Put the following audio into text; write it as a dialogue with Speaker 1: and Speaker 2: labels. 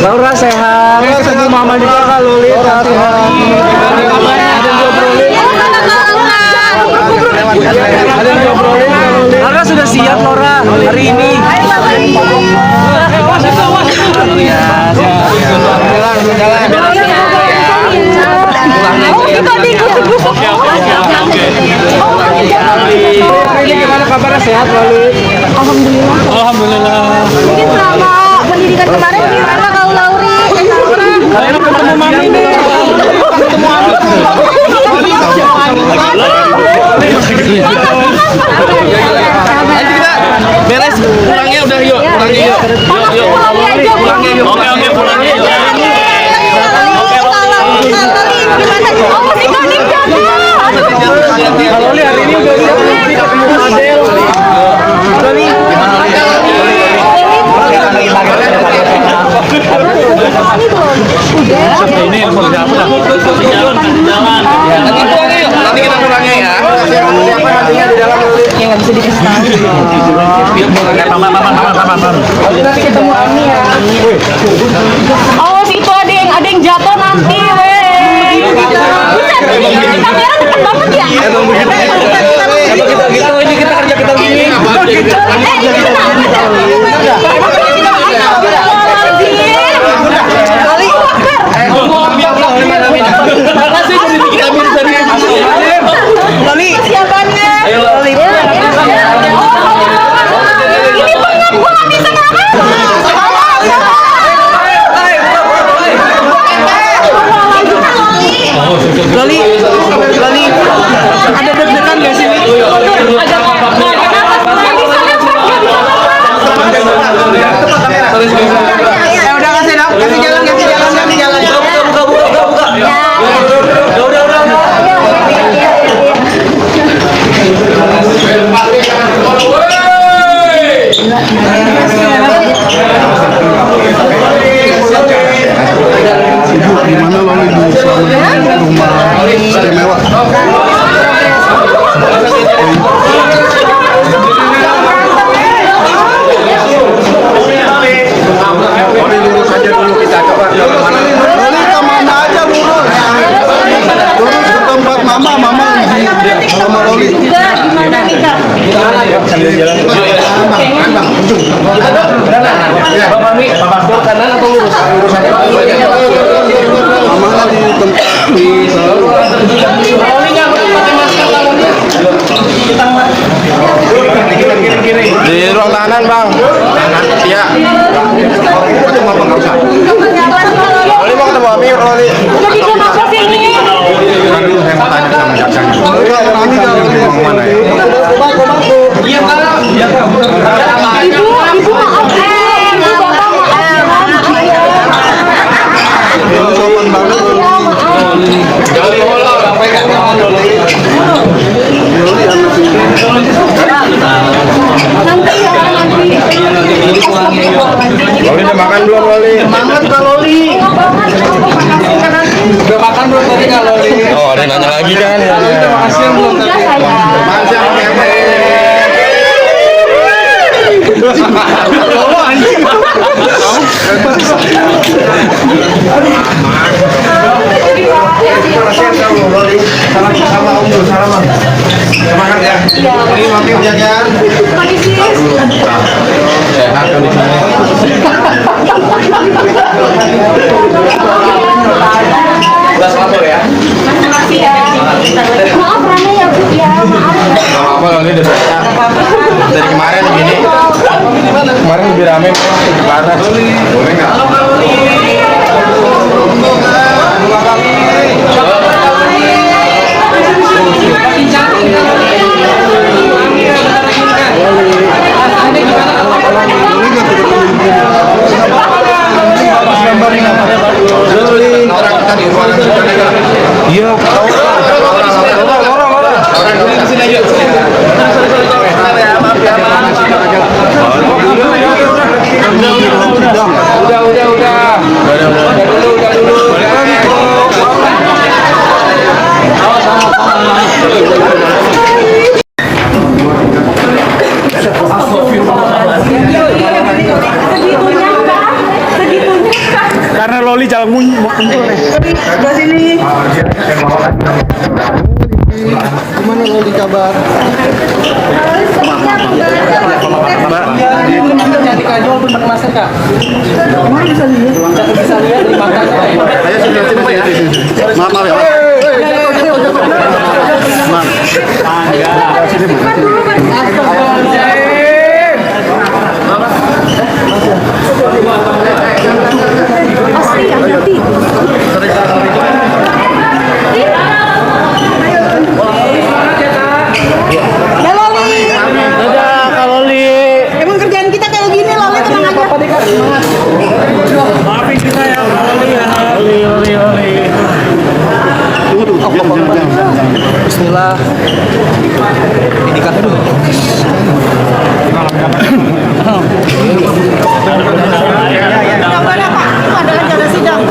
Speaker 1: Laura sehat. Ketemu Mama juga Kak Loli sehat. Ada yang ngobrolin. Laura sudah siap Laura hari ini. Gimana kabarnya, sehat Loli?
Speaker 2: Alhamdulillah.
Speaker 1: Alhamdulillah.
Speaker 2: Mungkin selama pendidikan kemarin gimana kalau Lauri?
Speaker 1: Kalian ketemu Mami nih. Ketemu Mami. Beres, pulangnya udah yuk, pulangnya yuk. Yuk, pulangnya yuk. Oke, pulangnya yuk. Kalau Loli hari ini udah siap ketemu Adel. Loli gimana Loli? Ini info siapa dah? Jalan. Ya, nanti pulangnya yuk. Nanti kita pulangnya ya. Siapa nantinya di dalam Loli? Yang nggak bisa dikasih tahu. Nanti ketemu Ami ya.
Speaker 2: Awas itu ada yang jatuh nanti, weh. Kamera dekat banget ya.
Speaker 1: Emang begitu. Emang kita gitu, ini kita kerja kita gini. Loli,
Speaker 2: Siapannya?
Speaker 1: ayo Loli.
Speaker 2: Ini pengen gua nggak bisa ngomong.
Speaker 1: Loli, ada deg-degan gak sih? Udah kasih jalan.
Speaker 3: Gimana lo di rumah istimewa? Loli lurus aja dulu, kita coba kemana? Loli kemana aja lurus? Lurus ke tempat mama sama Loli.
Speaker 2: Gimana nih Kak?
Speaker 1: Sambil jalan. Bapak Mi, Bapak Pur kanan atau lurus? Lurus aja.
Speaker 3: Mama di tempat
Speaker 1: di ruang tahanan bang. Iya.
Speaker 3: ketemu apa nggak usah?
Speaker 1: Loli mau ketemu Ami, Loli.
Speaker 2: Jadi kenapa sih ini?
Speaker 3: Nanti saya mau tanya sama jaksa. Kami kalau mau mana ya?
Speaker 1: Iya kan?
Speaker 2: Ibu maaf. Ibu bapak maaf.
Speaker 3: Ini sopan banget.
Speaker 1: Loli, apa yang kamu Loli?
Speaker 3: Loli udah makan belum Loli?
Speaker 1: Semangat Kak Loli. Udah makan belum tadi Kak Loli?
Speaker 3: Oh ada nanya lagi kan?
Speaker 1: Terima kasih belum tadi?
Speaker 3: Masih
Speaker 1: Oh anjing.
Speaker 3: sama Om dulu, salaman. Semangat ya. Ini mati jajan. Sehat kondisinya.
Speaker 1: Udah selamat ya.
Speaker 2: Makasih ya. Maaf Rana ya Bu ya. Maaf.
Speaker 3: Gak apa-apa Loli udah biasa. Dari kemarin begini. Kemarin lebih rame parah. Boleh nggak? Orang kita di ruangan sudah ada. Iya. Orang di sini aja. Maaf ya, maaf.
Speaker 4: Loli jangan muncul nih.
Speaker 3: Gimana Loli kabar?
Speaker 1: Jadi kajol pun pakai masker kak. Bisa lihat di matanya.
Speaker 3: Ayo sini Pak ya. Maaf ya.
Speaker 2: Asli ya, nanti. Ya Loli.
Speaker 4: Dadah Kak Loli.
Speaker 2: Emang kerjaan kita kayak gini Loli, tenang aja.
Speaker 4: Maafin kita ya Kak Loli ya. Loli.
Speaker 1: Bismillah. Dikat dulu.
Speaker 2: Sidang mana Pak? Itu adalah jaga sidang.